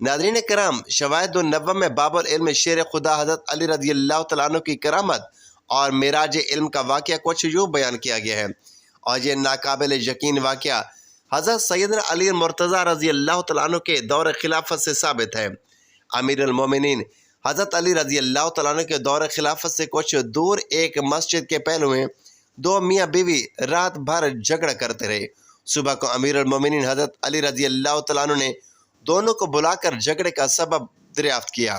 ناظرین کرام، شواہد النبوہ میں باب العلم شیر خدا حضرت علی رضی اللہ تعالیٰ عنہ کی کرامت اور معراج علم کا واقعہ کچھ یوں بیان کیا گیا ہے، اور یہ ناقابل یقین واقعہ حضرت سیدنا علی مرتضیٰ رضی اللہ تعالیٰ عنہ کے دور خلافت سے ثابت ہے۔ امیر المومنین حضرت علی رضی اللہ تعالیٰ عنہ کے دور خلافت سے کچھ دور ایک مسجد کے پہلو میں دو میاں بیوی رات بھر جھگڑا کرتے رہے۔ صبح کو امیر المومنین حضرت علی رضی اللہ تعالیٰ عنہ نے دونوں کو بلا کر جھگڑے کا سبب دریافت کیا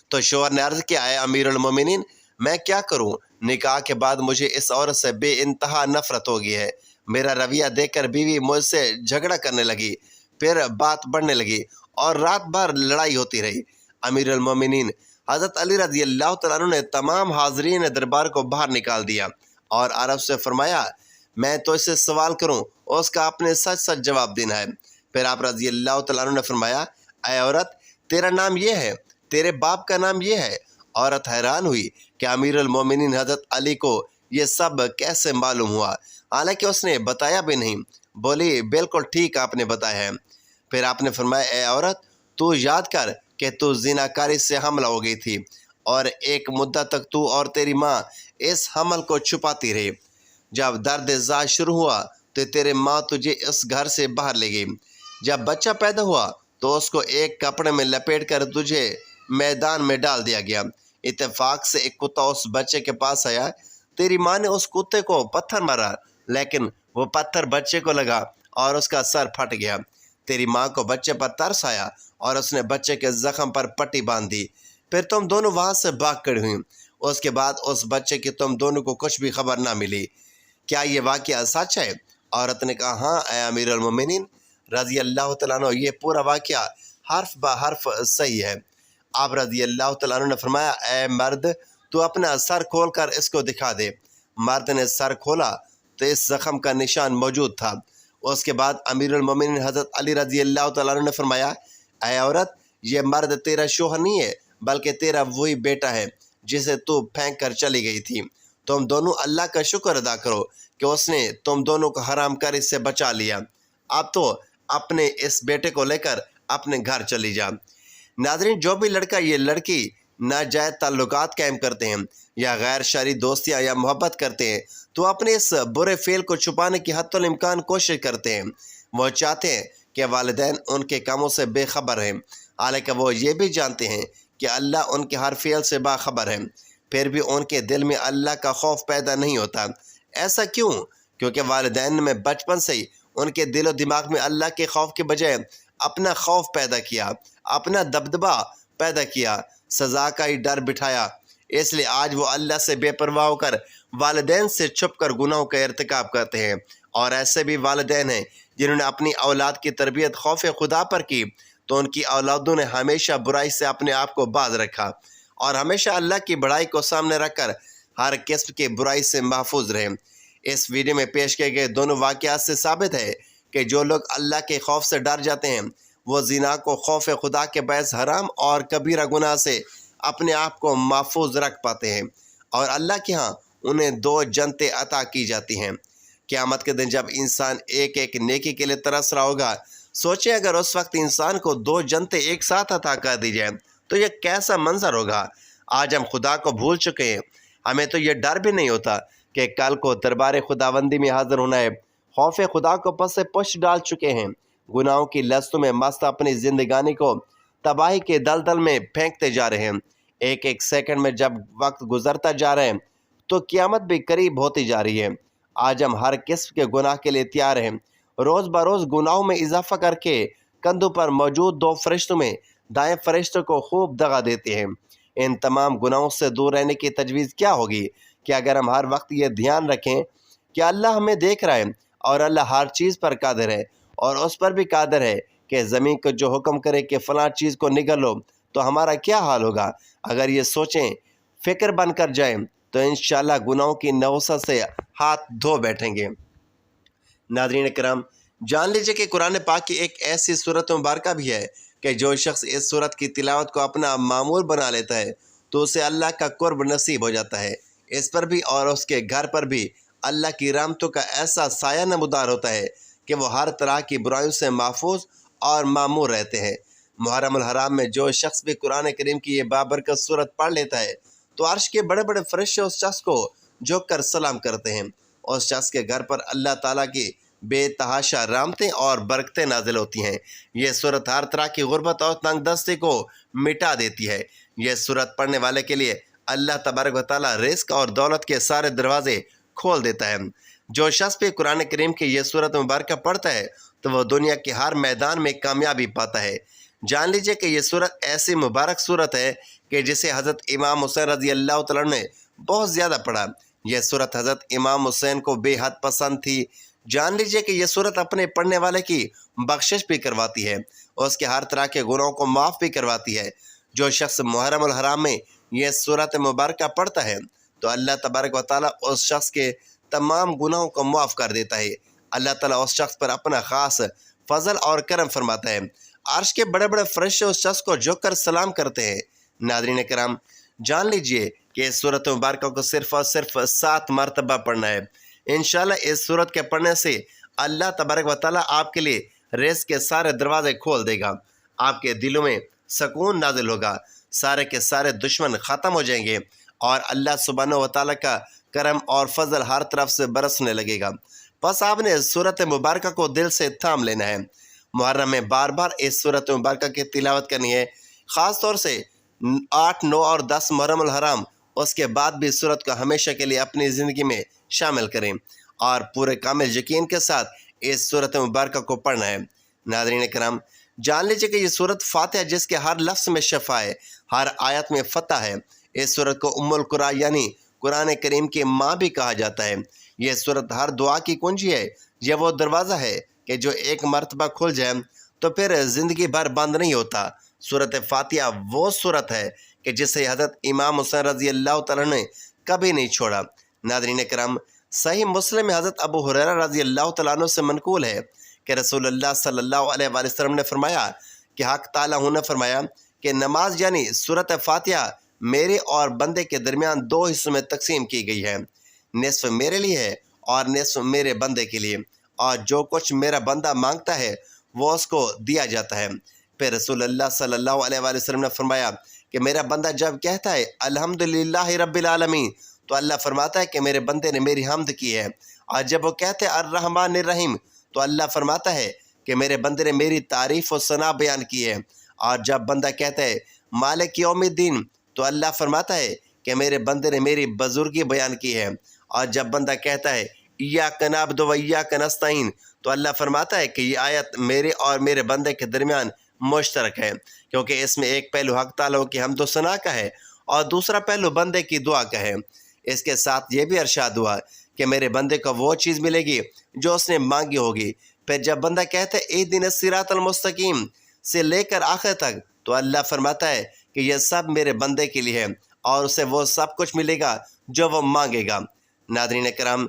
تو شوہر نے عرض کیا، اے امیر المومنین، میں کیا کروں؟ نکاح کے بعد مجھے اس عورت سے بے انتہا نفرت ہو گئی ہے۔ میرا رویہ دیکھ کر بیوی مجھ سے جھگڑا کرنے لگی، پھر بات بڑھنے لگی اور رات بھر لڑائی ہوتی رہی۔ امیر المومنین حضرت علی رضی اللہ تعالیٰ عنہ نے تمام حاضرین دربار کو باہر نکال دیا اور عرب سے فرمایا، میں تو اس سے سوال کروں، اس کا آپ نے سچ سچ جواب دینا ہے۔ پھر آپ رضی اللہ تعالیٰ عنہ نے فرمایا، اے عورت، تیرا نام یہ ہے، تیرے باپ کا نام یہ ہے۔ عورت حیران ہوئی کہ امیر المومنین حضرت علی کو یہ سب کیسے معلوم ہوا، حالانکہ اس نے بتایا بھی نہیں۔ بولی، بالکل ٹھیک آپ نے بتایا ہے۔ پھر آپ نے فرمایا، اے عورت، تو یاد کر کہ تو زناکاری سے حاملہ ہو گئی تھی، اور ایک مدت تک تو اور تیری ماں اس حمل کو چھپاتی رہی۔ جب درد زا شروع ہوا تو تیرے ماں تجھے اس گھر سے باہر لے گئی۔ جب بچہ پیدا ہوا تو اس کو ایک کپڑے میں لپیٹ کر تجھے میدان میں ڈال دیا گیا۔ اتفاق سے ایک کتا اس بچے کے پاس آیا، تیری ماں نے اس کتے کو پتھر مارا، لیکن وہ پتھر بچے کو لگا اور اس کا سر پھٹ گیا۔ تیری ماں کو بچے پر ترس آیا اور اس نے بچے کے زخم پر پٹی باندھ دی۔ پھر تم دونوں وہاں سے بھاگ کر ہوئیں۔ اس کے بعد اس بچے کی تم دونوں کو کچھ بھی خبر نہ ملی۔ کیا یہ واقعہ سچ ہے؟ عورت نے کہا، ہاں اے امیر المومنین رضی اللہ تعالیٰ عنہ، یہ پورا واقعہ حرف بہ حرف صحیح ہے۔ آپ رضی اللہ تعالیٰ عنہ نے فرمایا، اے مرد، تو اپنا سر کھول کر اس کو دکھا دے۔ مرد نے سر کھولا تو اس زخم کا نشان موجود تھا۔ اس کے بعد امیر المومنین حضرت علی رضی اللہ تعالیٰ عنہ نے فرمایا، اے عورت، یہ مرد تیرا شوہر نہیں ہے، بلکہ تیرا وہی بیٹا ہے جسے تو پھینک کر چلی گئی تھی۔ تم دونوں اللہ کا شکر ادا کرو کہ اس نے تم دونوں کو حرام کاری سے بچا لیا۔ اب تو اپنے اس بیٹے کو لے کر اپنے گھر چلی جا۔ ناظرین، جو بھی لڑکا یا لڑکی ناجائز تعلقات قائم کرتے ہیں یا غیر شرعی دوستیاں یا محبت کرتے ہیں تو اپنے اس برے فعل کو چھپانے کی حتی الامکان کوشش کرتے ہیں۔ وہ چاہتے ہیں کہ والدین ان کے کاموں سے بے خبر ہیں، حالانکہ وہ یہ بھی جانتے ہیں کہ اللہ ان کے ہر فعل سے باخبر ہے، پھر بھی ان کے دل میں اللہ کا خوف پیدا نہیں ہوتا۔ ایسا کیوں؟ کیونکہ والدین میں بچپن سے ہی ان کے دل و دماغ میں اللہ کے خوف کے بجائے اپنا خوف پیدا کیا، اپنا دبدبہ پیدا کیا، سزا کا ہی ڈر بٹھایا۔ اس لیے آج وہ اللہ سے بے پرواہ ہو کر والدین سے چھپ کر گناہوں کا ارتکاب کرتے ہیں۔ اور ایسے بھی والدین ہیں جنہوں نے اپنی اولاد کی تربیت خوف خدا پر کی تو ان کی اولادوں نے ہمیشہ برائی سے اپنے آپ کو باز رکھا اور ہمیشہ اللہ کی بڑائی کو سامنے رکھ کر ہر قسم کی برائی سے محفوظ رہے۔ اس ویڈیو میں پیش کیے گئے دونوں واقعات سے ثابت ہے کہ جو لوگ اللہ کے خوف سے ڈر جاتے ہیں وہ زنا کو خوف خدا کے باعث حرام اور کبیرہ گناہ سے اپنے آپ کو محفوظ رکھ پاتے ہیں، اور اللہ کے ہاں انہیں دو جنتیں عطا کی جاتی ہیں۔ قیامت کے دن جب انسان ایک ایک نیکی کے لیے ترس رہا ہوگا، سوچیں اگر اس وقت انسان کو دو جنتیں ایک ساتھ عطا کر دی جائیں تو یہ کیسا منظر ہوگا۔ آج ہم خدا کو بھول چکے ہیں، ہمیں تو یہ ڈر بھی نہیں ہوتا کہ کل کو دربار خداوندی میں حاضر ہونا ہے۔ خوف خدا کو پس پش ڈال چکے ہیں، گناہوں کی لذتوں میں مست اپنی زندگانی کو تباہی کے دلدل میں پھینکتے جا رہے ہیں۔ ایک ایک سیکنڈ میں جب وقت گزرتا جا رہا ہے تو قیامت بھی قریب ہوتی جا رہی ہے۔ آج ہم ہر قسم کے گناہ کے لیے تیار ہیں۔ روز بروز گناہوں میں اضافہ کر کے کندھوں پر موجود دو فرشتوں میں دائیں فرشتوں کو خوب دغا دیتے ہیں۔ ان تمام گناہوں سے دور رہنے کی تجویز کیا ہوگی کہ اگر ہم ہر وقت یہ دھیان رکھیں کہ اللہ ہمیں دیکھ رہا ہے اور اللہ ہر چیز پر قادر ہے، اور اس پر بھی قادر ہے کہ زمین کو جو حکم کرے کہ فلاں چیز کو نگل لو تو ہمارا کیا حال ہوگا۔ اگر یہ سوچیں، فکر بن کر جائیں تو انشاءاللہ گناہوں کی نوسط سے ہاتھ دھو بیٹھیں گے۔ ناظرین کرام، جان لیجئے کہ قرآن پاک کی ایک ایسی صورت مبارکہ بھی ہے کہ جو شخص اس صورت کی تلاوت کو اپنا معمول بنا لیتا ہے تو اسے اللہ کا قرب نصیب ہو جاتا ہے۔ اس پر بھی اور اس کے گھر پر بھی اللہ کی رحمتوں کا ایسا سایہ نمودار ہوتا ہے کہ وہ ہر طرح کی برائیوں سے محفوظ اور معمور رہتے ہیں۔ محرم الحرام میں جو شخص بھی قرآن کریم کی یہ بابرکت صورت پڑھ لیتا ہے تو عرش کے بڑے بڑے فرشتے اس شخص کو جھک کر سلام کرتے ہیں۔ اس شخص کے گھر پر اللہ تعالیٰ کی بے تحاشا رحمتیں اور برکتیں نازل ہوتی ہیں۔ یہ صورت ہر طرح کی غربت اور تنگ دستی کو مٹا دیتی ہے۔ یہ صورت پڑھنے والے کے لیے اللہ تبارک و تعالیٰ رزق اور دولت کے سارے دروازے کھول دیتا ہے۔ جو شخص بھی قرآن کریم کی یہ صورت مبارکہ پڑھتا ہے تو وہ دنیا کے ہر میدان میں کامیابی پاتا ہے۔ جان لیجئے کہ یہ صورت ایسی مبارک صورت ہے کہ جسے حضرت امام حسین رضی اللہ تعالیٰ نے بہت زیادہ پڑھا۔ یہ صورت حضرت امام حسین کو بے حد پسند تھی۔ جان لیجئے کہ یہ صورت اپنے پڑھنے والے کی بخشش بھی کرواتی ہے، اس کے ہر طرح کے گناہوں کو معاف بھی کرواتی ہے۔ جو شخص محرم الحرام میں یہ صورت مبارکہ پڑھتا ہے تو اللہ تبارک و تعالیٰ اس شخص کے تمام گناہوں کو معاف کر دیتا ہے۔ اللہ تعالیٰ اس شخص پر اپنا خاص فضل اور کرم فرماتا ہے۔ عرش کے بڑے بڑے فرشتے اس شخص کو جھک کر سلام کرتے ہیں۔ ناظرین کرام، جان لیجئے کہ اس صورت مبارکہ کو صرف اور صرف 7 مرتبہ پڑھنا ہے۔ انشاءاللہ اس صورت کے پڑھنے سے اللہ تبارک و تعالیٰ آپ کے لیے رزق کے سارے دروازے کھول دے گا، آپ کے دلوں میں سکون نازل ہوگا، سارے کے سارے دشمن ختم ہو جائیں گے اور اللہ سبحانہ و تعالیٰ کا کرم اور فضل ہر طرف سے برسنے لگے گا۔ بس آپ نے اس صورت مبارکہ کو دل سے تھام لینا ہے۔ محرم میں بار بار اس صورت مبارکہ کی تلاوت کرنی ہے، خاص طور سے 8، 9 اور 10 محرم الحرام۔ اس کے بعد بھی صورت کو ہمیشہ کے لیے اپنی زندگی میں شامل کریں اور پورے کامل یقین کے ساتھ اس صورت مبارکہ کو پڑھنا ہے۔ ناظرین کرام، جان لیجیے کہ یہ صورت فاتحہ جس کے ہر لفظ میں شفا ہے، ہر آیت میں فتح ہے۔ اس صورت کو ام القرآن یعنی قرآن کریم کی ماں بھی کہا جاتا ہے۔ یہ صورت ہر دعا کی کنجی ہے۔ یہ وہ دروازہ ہے کہ جو ایک مرتبہ کھل جائے تو پھر زندگی بھر بند نہیں ہوتا۔ صورت فاتحہ وہ صورت ہے کہ جسے حضرت امام حسین رضی اللہ تعالیٰ نے کبھی نہیں چھوڑا۔ ناظرین کرام، صحیح مسلم میں حضرت ابو ہریرہ رضی اللہ تعالیٰ عنہ سے منقول ہے کہ رسول اللہ صلی اللہ علیہ وآلہ وسلم نے فرمایا کہ حق تعالیٰ نے فرمایا کہ نماز یعنی صورت فاتحہ میرے اور بندے کے درمیان 2 حصوں میں تقسیم کی گئی ہے، نصف میرے لیے ہے اور نصف میرے بندے کے لیے، اور جو کچھ میرا بندہ مانگتا ہے وہ اس کو دیا جاتا ہے۔ پھر رسول اللہ صلی اللہ علیہ وآلہ وسلم نے فرمایا کہ میرا بندہ جب کہتا ہے الحمدللہ رب العالمین تو اللہ فرماتا ہے کہ میرے بندے نے میری حمد کی ہے، اور جب وہ کہتے ہیں الرحمن الرحیم تو اللہ فرماتا ہے کہ میرے بندے نے میری تعریف و ثنا بیان کی ہے، اور جب بندہ کہتا ہے مالک یوم الدین تو اللہ فرماتا ہے کہ میرے بندے نے میری بزرگی بیان کی ہے، اور جب بندہ کہتا ہے ایاک نعبد و ایاک نستعین تو اللہ فرماتا ہے کہ یہ آیت میرے اور میرے بندے کے درمیان مشترک ہے، کیونکہ اس میں ایک پہلو حق تعالیٰ کی حمد و ثنا کا ہے اور دوسرا پہلو بندے کی دعا کا ہے۔ اس کے ساتھ یہ بھی ارشاد ہوا کہ میرے بندے کو وہ چیز ملے گی جو اس نے مانگی ہوگی۔ پھر جب بندہ کہتا ہے اہدنا الصراط المستقیم سے لے کر آخر تک تو اللہ فرماتا ہے کہ یہ سب میرے بندے کے لیے ہے اور اسے وہ سب کچھ ملے گا جو وہ مانگے گا۔ ناظرین کرام،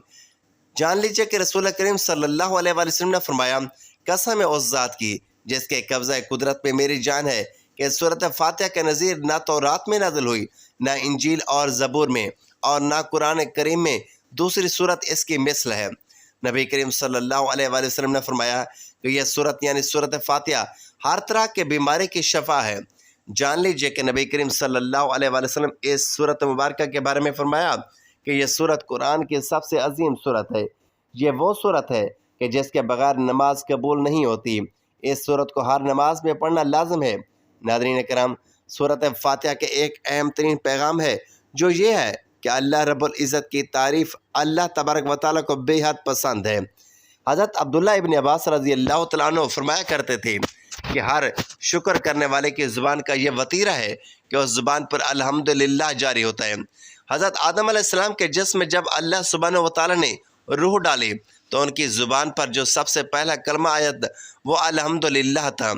جان لیجیے کہ رسول کریم صلی اللہ علیہ وآلہ وسلم نے فرمایا قسم ہے اس ذات کی جس کے قبضہ قدرت میں میری جان ہے کہ صورت فاتحہ کے نظیر نہ تورات میں نازل ہوئی، نہ انجیل اور زبور میں، اور نہ قرآن کریم میں دوسری صورت اس کی مثل ہے۔ نبی کریم صلی اللہ علیہ وآلہ وسلم نے فرمایا کہ یہ صورت یعنی صورت فاتحہ ہر طرح کے بیماری کی شفا ہے۔ جان لیجیے کہ نبی کریم صلی اللہ علیہ وآلہ وسلم اس صورت مبارکہ کے بارے میں فرمایا کہ یہ صورت قرآن کی سب سے عظیم صورت ہے۔ یہ وہ صورت ہے کہ جس کے بغیر نماز قبول نہیں ہوتی۔ اس صورت کو ہر نماز میں پڑھنا لازم ہے۔ ناظرین کرام، صورت فاتحہ کے ایک اہم ترین پیغام ہے جو یہ ہے کہ اللہ رب العزت کی تعریف اللہ تبارک و تعالیٰ کو بے حد پسند ہے۔ حضرت عبداللہ ابن عباس رضی اللہ تعالیٰ عنہ فرمایا کرتے تھے کہ ہر شکر کرنے والے کی زبان کا یہ وطیرہ ہے کہ اس زبان پر الحمدللہ جاری ہوتا ہے۔ حضرت آدم علیہ السلام کے جسم میں جب اللہ سبحانہ و تعالیٰ نے روح ڈالی تو ان کی زبان پر جو سب سے پہلا کلمہ آیا وہ الحمدللہ تھا۔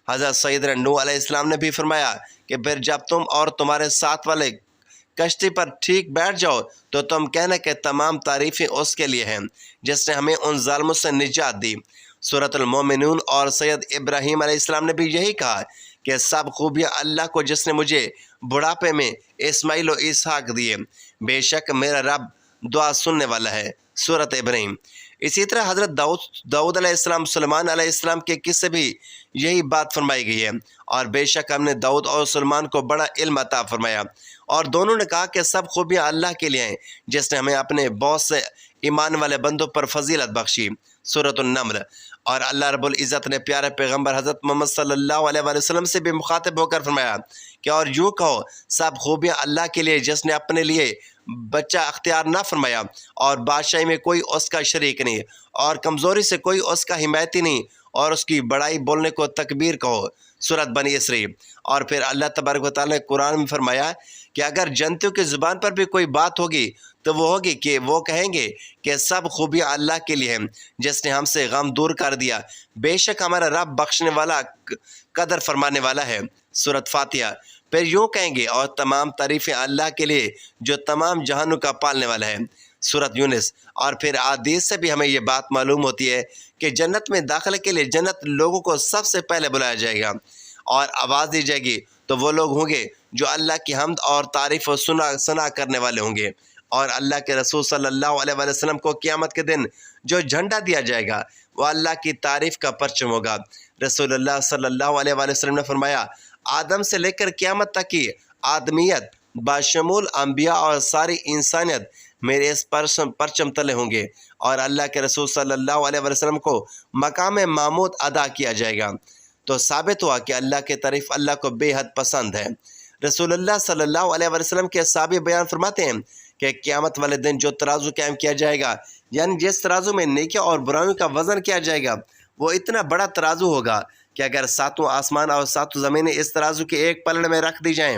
حضرت سیدنا نوح علیہ السلام نے بھی فرمایا کہ پھر جب تم اور تمہارے ساتھ والے کشتی پر ٹھیک بیٹھ جاؤ تو تم کہنا کہ تمام تعریفیں اس کے لیے ہیں جس نے ہمیں ان ظالموں سے نجات دی۔ سورۃ المومنون اور سید ابراہیم علیہ السلام نے بھی یہی کہا کہ سب خوبیاں اللہ کو جس نے مجھے بڑھاپے میں اسماعیل و اسحاق دیے، بے شک میرا رب دعا سننے والا ہے۔ سورۃ ابراہیم۔ اسی طرح حضرت داؤد علیہ السلام، سلیمان علیہ السلام کے قصے بھی یہی بات فرمائی گئی ہے۔ اور بے شک ہم نے داؤد اور سلیمان کو بڑا علم عطا فرمایا، اور دونوں نے کہا کہ سب خوبیاں اللہ کے لیے ہیں، جس نے ہمیں اپنے بہت سے ایمان والے بندوں پر فضیلت بخشی۔ سورۃ النمل۔ اور اللہ رب العزت نے پیارے پیغمبر حضرت محمد صلی اللہ علیہ وآلہ وسلم سے بھی مخاطب ہو کر فرمایا کہ اور یوں کہو، سب خوبیاں اللہ کے لیے، جس نے اپنے لیے بچہ اختیار نہ فرمایا، اور بادشاہی میں کوئی اس کا شریک نہیں، اور کمزوری سے کوئی اس کا حمایتی نہیں، اور اس کی بڑائی بولنے کو تکبیر کہو۔ سورۃ بنی اسرائیل۔ اور پھر اللہ تبارک و تعالیٰ نے قرآن میں فرمایا کہ اگر جنتیوں کی زبان پر بھی کوئی بات ہوگی تو وہ ہوگی کہ وہ کہیں گے کہ سب خوبیاں اللہ کے لیے ہیں، جس نے ہم سے غم دور کر دیا، بے شک ہمارا رب بخشنے والا، قدر فرمانے والا ہے۔ سورۃ فاتحہ۔ پھر یوں کہیں گے اور تمام تعریفیں اللہ کے لیے جو تمام جہانوں کا پالنے والا ہے۔ سورۃ یونس۔ اور پھر احادیث سے بھی ہمیں یہ بات معلوم ہوتی ہے کہ جنت میں داخلے کے لیے جنت لوگوں کو سب سے پہلے بلایا جائے گا اور آواز دی جائے گی، تو وہ لوگ ہوں گے جو اللہ کی حمد اور تعریف و ثنا کرنے والے ہوں گے۔ اور اللہ کے رسول صلی اللہ علیہ وآلہ وسلم کو قیامت کے دن جو جھنڈا دیا جائے گا وہ اللہ کی تعریف کا پرچم ہوگا۔ رسول اللہ صلی اللہ علیہ وآلہ وسلم نے فرمایا، آدم سے لے کر قیامت تک کی آدمیت باشمول انبیاء اور ساری انسانیت میرے اس پرچم تلے ہوں گے، اور اللہ کے رسول صلی اللہ علیہ وسلم کو مقام محمود ادا کیا جائے گا۔ تو ثابت ہوا کہ اللہ کی تعریف اللہ کو بے حد پسند ہے۔ رسول اللہ صلی اللہ علیہ وسلم کے صحابی بیان فرماتے ہیں کہ قیامت والے دن جو ترازو قائم کیا جائے گا، یعنی جس ترازو میں نیکیوں اور برائیوں کا وزن کیا جائے گا، وہ اتنا بڑا ترازو ہوگا کہ اگر ساتوں آسمان اور ساتوں زمینیں اس ترازو کے ایک پلڑے میں رکھ دی جائیں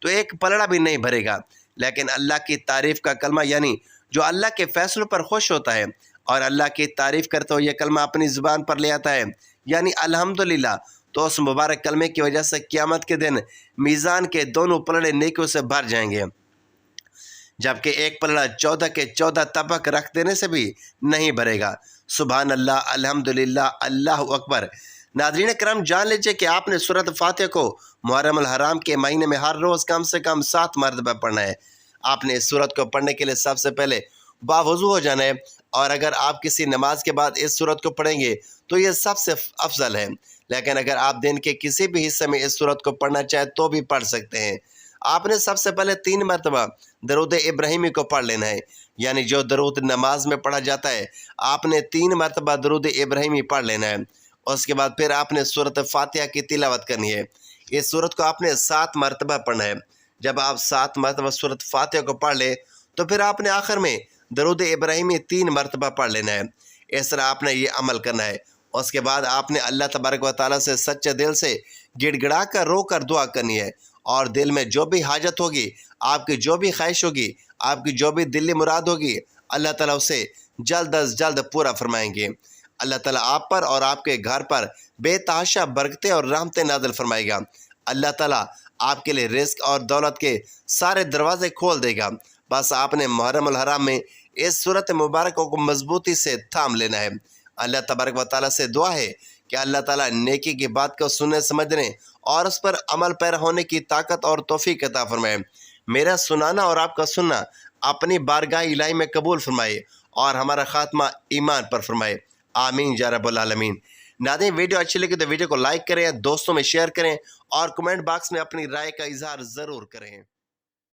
تو ایک پلڑا بھی نہیں بھرے گا۔ لیکن اللہ کی تعریف کا کلمہ، یعنی جو اللہ کے فیصلوں پر خوش ہوتا ہے اور اللہ کی تعریف کرتے ہوئے یہ کلمہ اپنی زبان پر لے آتا ہے، یعنی الحمدللہ، تو اس مبارک کلمے کی وجہ سے قیامت کے دن میزان کے دونوں پلڑے نیکیوں سے بھر جائیں گے، جبکہ ایک پلڑا 14 کے 14 طبق رکھ دینے سے بھی نہیں بھرے گا۔ سبحان اللہ، الحمدللہ، اللہ اکبر۔ ناظرین کرام، جان لیجئے کہ آپ نے سورۃ فاتحہ کو محرم الحرام کے مہینے میں ہر روز کم سے کم 7 مرتبہ پڑھنا ہے۔ آپ نے اس سورت کو پڑھنے کے لیے سب سے پہلے باوضو ہو جانا ہے، اور اگر آپ کسی نماز کے بعد اس سورت کو پڑھیں گے تو یہ سب سے افضل ہے، لیکن اگر آپ دن کے کسی بھی حصے میں اس سورت کو پڑھنا چاہیں تو بھی پڑھ سکتے ہیں۔ آپ نے سب سے پہلے 3 مرتبہ درود ابراہیمی کو پڑھ لینا ہے، یعنی جو درود نماز میں پڑھا جاتا ہے آپ نے 3 مرتبہ درود ابراہیمی پڑھ لینا ہے۔ اس کے بعد پھر آپ نے سورۃ فاتحہ کی تلاوت کرنی ہے۔ اس سورت کو آپ نے 7 مرتبہ پڑھنا ہے۔ جب آپ 7 مرتبہ سورۃ فاتحہ کو پڑھ لیں تو پھر آپ نے آخر میں درود ابراہیمی 3 مرتبہ پڑھ لینا ہے۔ اس طرح آپ نے یہ عمل کرنا ہے۔ اس کے بعد آپ نے اللہ تبارک و تعالیٰ سے سچے دل سے گڑ گڑا کر رو کر دعا کرنی ہے، اور دل میں جو بھی حاجت ہوگی، آپ کی جو بھی خواہش ہوگی، آپ کی جو بھی دلی مراد ہوگی، اللہ تعالیٰ اسے جلد از جلد پورا فرمائیں گے۔ اللہ تعالیٰ آپ پر اور آپ کے گھر پر بے تحاشا برکتیں اور رحمتیں نازل فرمائے گا۔ اللہ تعالیٰ آپ کے لیے رزق اور دولت کے سارے دروازے کھول دے گا۔ بس آپ نے محرم الحرام میں اس سورت مبارکہ کو مضبوطی سے تھام لینا ہے۔ اللہ تبارک و تعالیٰ سے دعا ہے کہ اللہ تعالیٰ نیکی کی بات کو سننے سمجھنے اور اس پر عمل پیرا ہونے کی طاقت اور توفیق عطا فرمائے۔ میرا سنانا اور آپ کا سننا اپنی بارگاہ الہی میں قبول فرمائے، اور ہمارا خاتمہ ایمان پر فرمائے، آمین یا رب العالمین۔ ناظرین، ویڈیو اچھی لگی تو ویڈیو کو لائک کریں، دوستوں میں شیئر کریں، اور کمنٹ باکس میں اپنی رائے کا اظہار ضرور کریں۔